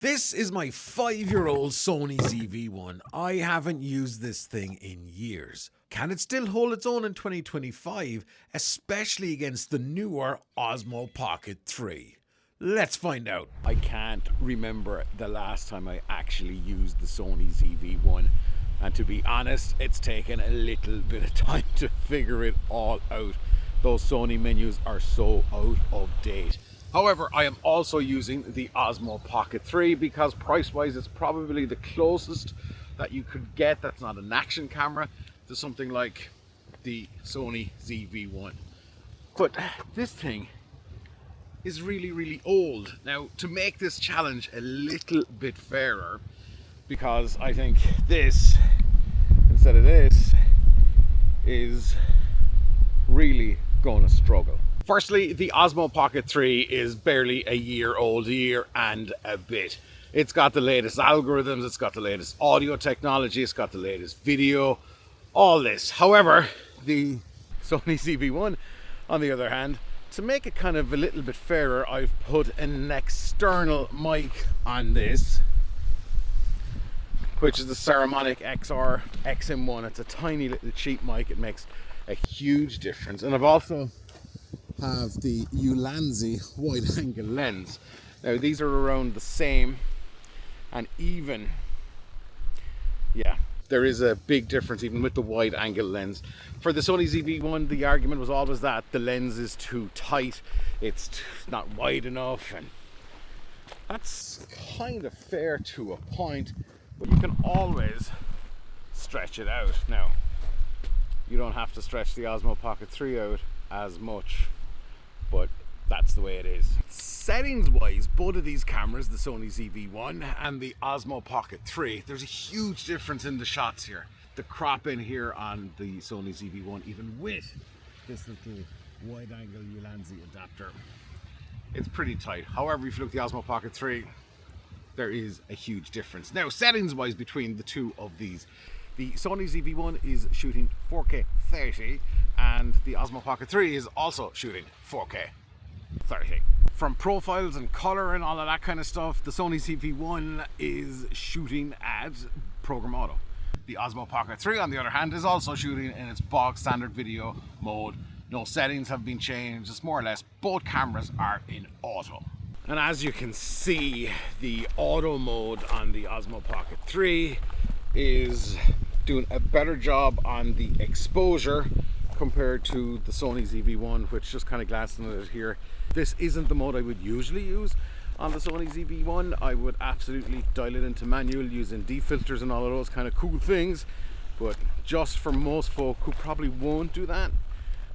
This is my 5-year-old Sony ZV-1. I haven't used this thing in years. Can it still hold its own in 2025, especially against the newer Osmo Pocket 3? Let's find out. I can't remember the last time I actually used the Sony ZV-1, and to be honest, it's taken a little bit of time to figure it all out. Those Sony menus are so out of date. However, I am also using the Osmo Pocket 3 because price-wise it's probably the closest that you could get that's not an action camera to something like the Sony ZV-1. But this thing is really old. Now, to make this challenge a little bit fairer, because I think this, instead of this, is really going to struggle. Firstly, the Osmo Pocket 3 is barely a year old, a year and a bit. It's got the latest algorithms, it's got the latest audio technology, it's got the latest video, all this. However, the Sony ZV-1, on the other hand, to make it kind of a little bit fairer, I've put an external mic on this, which is the Saramonic XR XM1. It's a tiny little cheap mic. It makes a huge difference. And I've also have the Ulanzi wide angle lens. Now these are around the same, and even, yeah, there is a big difference even with the wide angle lens. For the Sony ZV-1, the argument was always that the lens is too tight, it's not wide enough, and that's kind of fair to a point, but you can always stretch it out. Now, you don't have to stretch the Osmo Pocket 3 out as much, but that's the way it is. Settings wise, both of these cameras, the Sony ZV-1 and the Osmo Pocket 3, there's a huge difference in the shots here. The crop in here on the Sony ZV-1, even with this little wide angle Ulanzi adapter, it's pretty tight. However, if you look at the Osmo Pocket 3, there is a huge difference. Now, settings wise between the two of these, the Sony ZV-1 is shooting 4K 30 and the Osmo Pocket 3 is also shooting 4K 30. From profiles and color and all of that kind of stuff, the Sony ZV-1 is shooting at program auto. The Osmo Pocket 3, on the other hand, is also shooting in its bog standard video mode. No settings have been changed. It's more or less both cameras are in auto. And as you can see, the auto mode on the Osmo Pocket 3 is doing a better job on the exposure compared to the Sony ZV-1, which, just kind of glancing at it here, this isn't the mode I would usually use on the Sony ZV-1. I would absolutely dial it into manual using D-filters and all of those kind of cool things, but just for most folk who probably won't do that,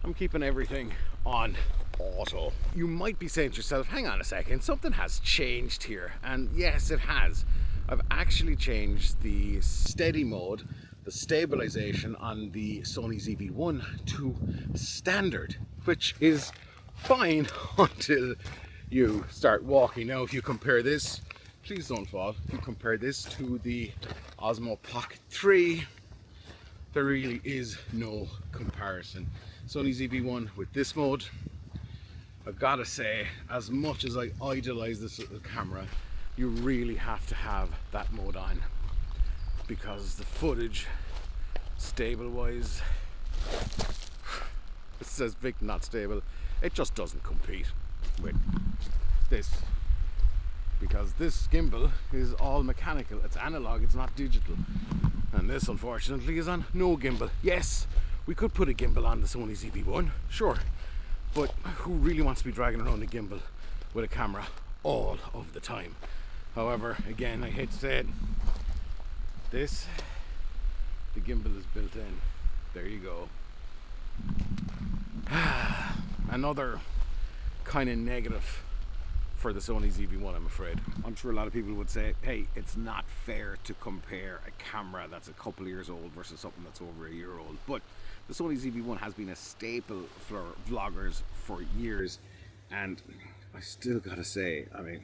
I'm keeping everything on auto. You might be saying to yourself, hang on a second, something has changed here. And yes, it has. I've actually changed the steady mode, the stabilization on the Sony ZV-1 to standard, which is fine until you start walking. Now, if you compare this, please don't fall, if you compare this to the Osmo Pocket 3, there really is no comparison. Sony ZV-1 with this mode, I've got to say, as much as I idolize this little camera, you really have to have that mode on, because the footage, stable wise, it says Vic not stable, it just doesn't compete with this, because this gimbal is all mechanical, it's analog, it's not digital, and this unfortunately is on no gimbal. Yes, we could put a gimbal on the Sony ZV-1, sure, but who really wants to be dragging around a gimbal with a camera all of the time? However, again, I hate to say it, this, the gimbal is built in. There you go. Another kind of negative for the Sony ZV-1, I'm afraid. I'm sure a lot of people would say, hey, it's not fair to compare a camera that's a couple of years old versus something that's over a year old. But the Sony ZV-1 has been a staple for vloggers for years, and I still gotta say, I mean,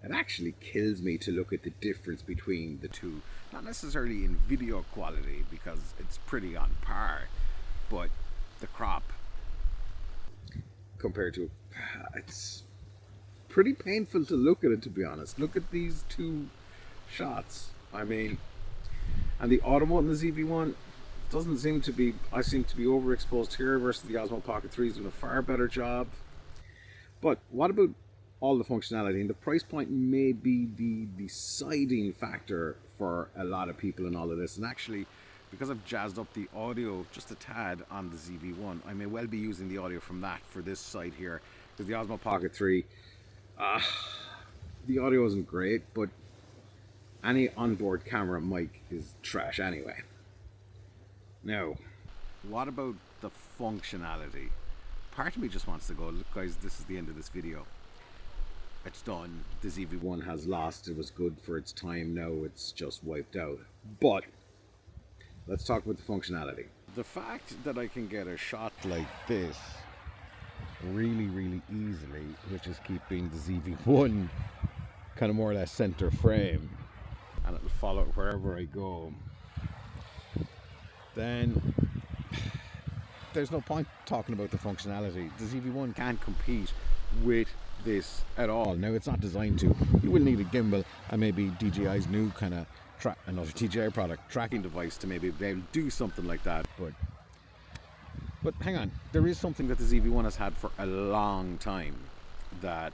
it actually kills me to look at the difference between the two. Not necessarily in video quality, because it's pretty on par, but the crop compared to, it's pretty painful to look at it, to be honest. Look at these two shots. I mean, and the auto mode in the ZV-1 doesn't seem to be, I seem to be overexposed here versus the Osmo Pocket 3 is doing a far better job. But what about all the functionality? And the price point may be the deciding factor for a lot of people in all of this. And actually, because I've jazzed up the audio just a tad on the ZV-1, I may well be using the audio from that for this side here. Because the Osmo Pocket 3, the audio isn't great, but any onboard camera mic is trash anyway. Now, what about the functionality? Part of me just wants to go, look guys, this is the end of this video. It's done. The ZV-1 has lost. It was good for its time. Now it's just wiped out. But let's talk about the functionality. The fact that I can get a shot like this really, really easily, which is keeping the ZV-1 kind of more or less center frame, and it'll follow it wherever I go, then there's no point talking about the functionality. The ZV-1 can't compete with this at all. Now, it's not designed to. You will need a gimbal and maybe DJI's new kind of another DJI product tracking device to maybe be able to do something like that. But hang on, there is something that the ZV-1 has had for a long time that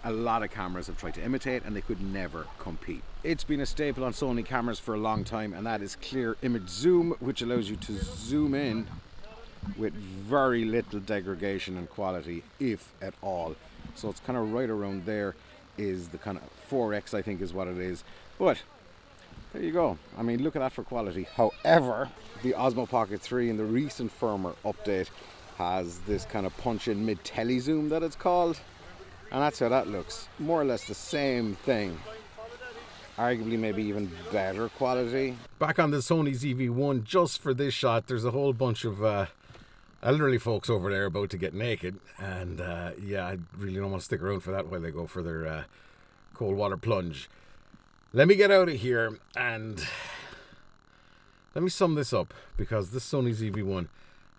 a lot of cameras have tried to imitate and they could never compete. It's been a staple on Sony cameras for a long time, and that is clear image zoom, which allows you to zoom in with very little degradation in quality, if at all. So it's kind of right around there is the kind of 4x, I think is what it is. But there you go. I mean, look at that for quality. However, the Osmo Pocket 3 in the recent firmware update has this kind of punch-in mid-tele zoom that it's called. And that's how that looks. More or less the same thing. Arguably maybe even better quality. Back on the Sony ZV-1, just for this shot, there's a whole bunch of elderly folks over there about to get naked. And yeah, I really don't want to stick around for that while they go for their cold water plunge. Let me get out of here and let me sum this up, because this Sony ZV-1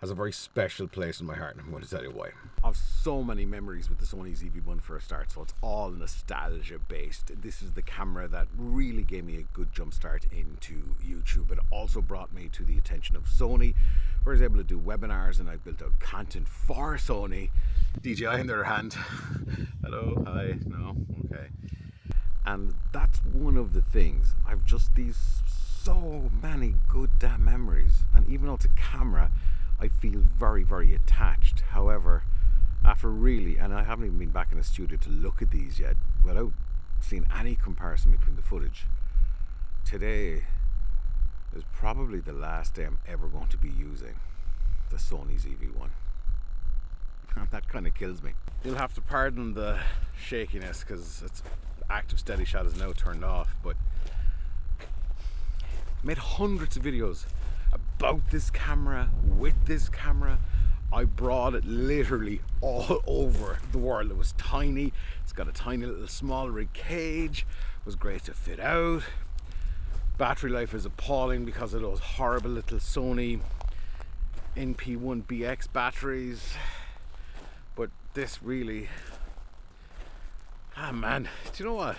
has a very special place in my heart, and I'm going to tell you why. I have so many memories with the Sony ZV-1 for a start, so it's all nostalgia based. This is the camera that really gave me a good jump start into YouTube. It also brought me to the attention of Sony, where I was able to do webinars and I built out content for Sony. DJI on the other hand, hello, hi, no, okay. And that's one of the things. I've just these so many good damn memories, and even though it's a camera, I feel very, very attached. However, after really, and I haven't even been back in the studio to look at these yet, without seeing any comparison between the footage, today is probably the last day I'm ever going to be using the Sony ZV-1. And that kind of kills me. You'll have to pardon the shakiness, because it's active steady shot is now turned off, but I made hundreds of videos about this camera, with this camera. I brought it literally all over the world. It was tiny, it's got a tiny little small rig cage, it was great to fit out. Battery life is appalling because of those horrible little Sony NP1BX batteries. But this really, man, do you know what?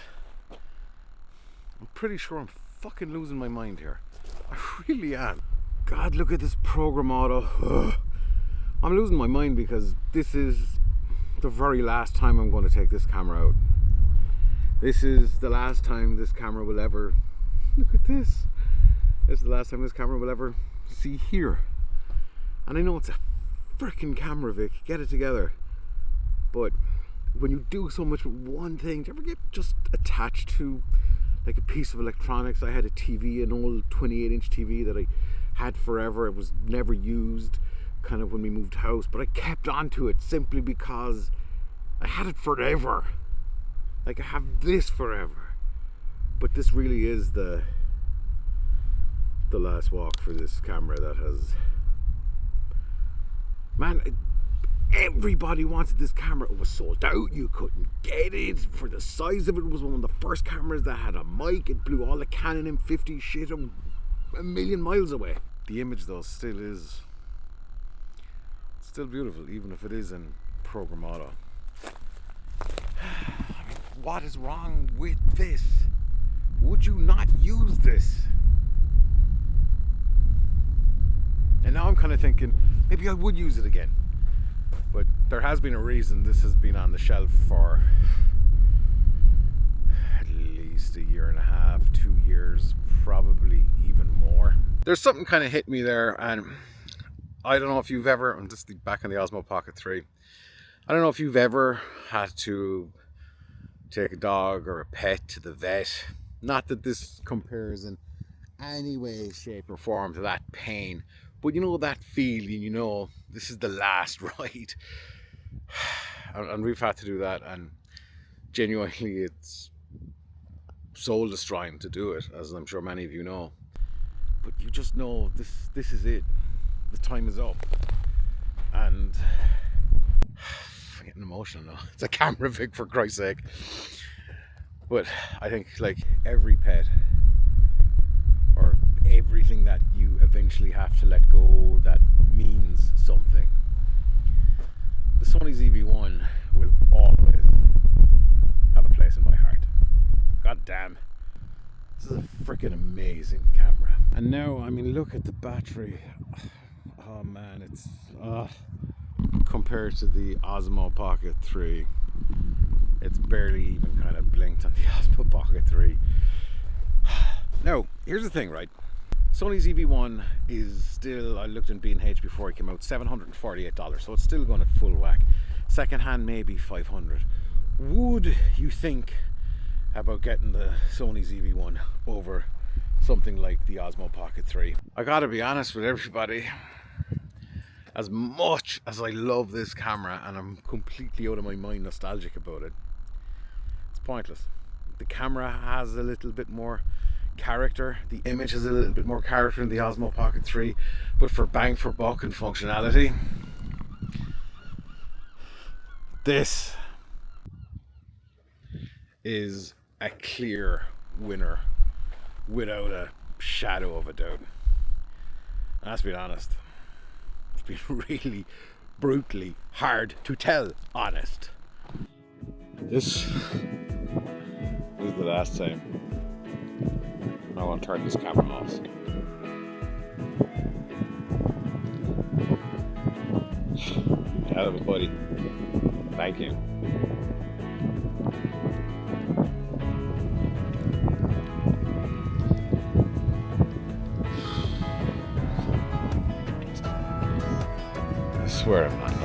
I'm pretty sure I'm fucking losing my mind here. I really am. God, look at this program auto. Ugh. I'm losing my mind because this is the very last time I'm going to take this camera out. This is the last time this camera will ever, look at this. This is the last time this camera will ever see here. And I know it's a freaking camera, Vic, get it together. But when you do so much with one thing, do you ever get just attached to like a piece of electronics? I had a TV, an old 28-inch TV that I had forever. It was never used kind of when we moved house, but I kept on to it simply because I had it forever. Like I have this forever. But this really is the last walk for this camera that has, man, everybody wanted this camera. It was sold out, you couldn't get it for the size of it. It was one of the first cameras that had a mic. It blew all the Canon M50 shit a million miles away. The image though still is still beautiful, even if it is in program auto. what is wrong with this? Would you not use this? And now I'm kind of thinking, maybe I would use it again. But there has been a reason this has been on the shelf for at least a year and a half, 2 years, probably even more. There's something kind of hit me there, and I don't know if you've ever, I'm just back in the Osmo Pocket 3, I don't know if you've ever had to take a dog or a pet to the vet. Not that this compares in any way, shape or form to that pain, but you know that feeling, you know, this is the last ride. And we've had to do that, and genuinely it's soul destroying to do it, as I'm sure many of you know. But you just know this is it. The time is up. And I'm getting emotional now. It's a camera pic, for Christ's sake. But I think, like, every pet or everything that you eventually have to let go that means something, the Sony ZV-1 will always have a place in my heart. God damn, this is a freaking amazing camera. And now, I mean, look at the battery. Oh man, it's compared to the Osmo Pocket 3, it's barely even kind of blinked on the Osmo Pocket 3. Now, here's the thing, right? Sony ZV-1 is still, I looked in B&H before it came out, $748, so it's still going at full whack. Second hand, maybe $500. Would you think about getting the Sony ZV-1 over something like the Osmo Pocket 3? I gotta be honest with everybody, as much as I love this camera and I'm completely out of my mind nostalgic about it, it's pointless. The camera has a little bit more character, the image has a little bit more character in the Osmo Pocket 3, but for bang for buck and functionality, this is a clear winner without a shadow of a doubt. And let's be honest, it's been really brutally hard to tell honest. This is the last time I want to turn this camera off. Hell of a buddy. Thank you. I swear I'm not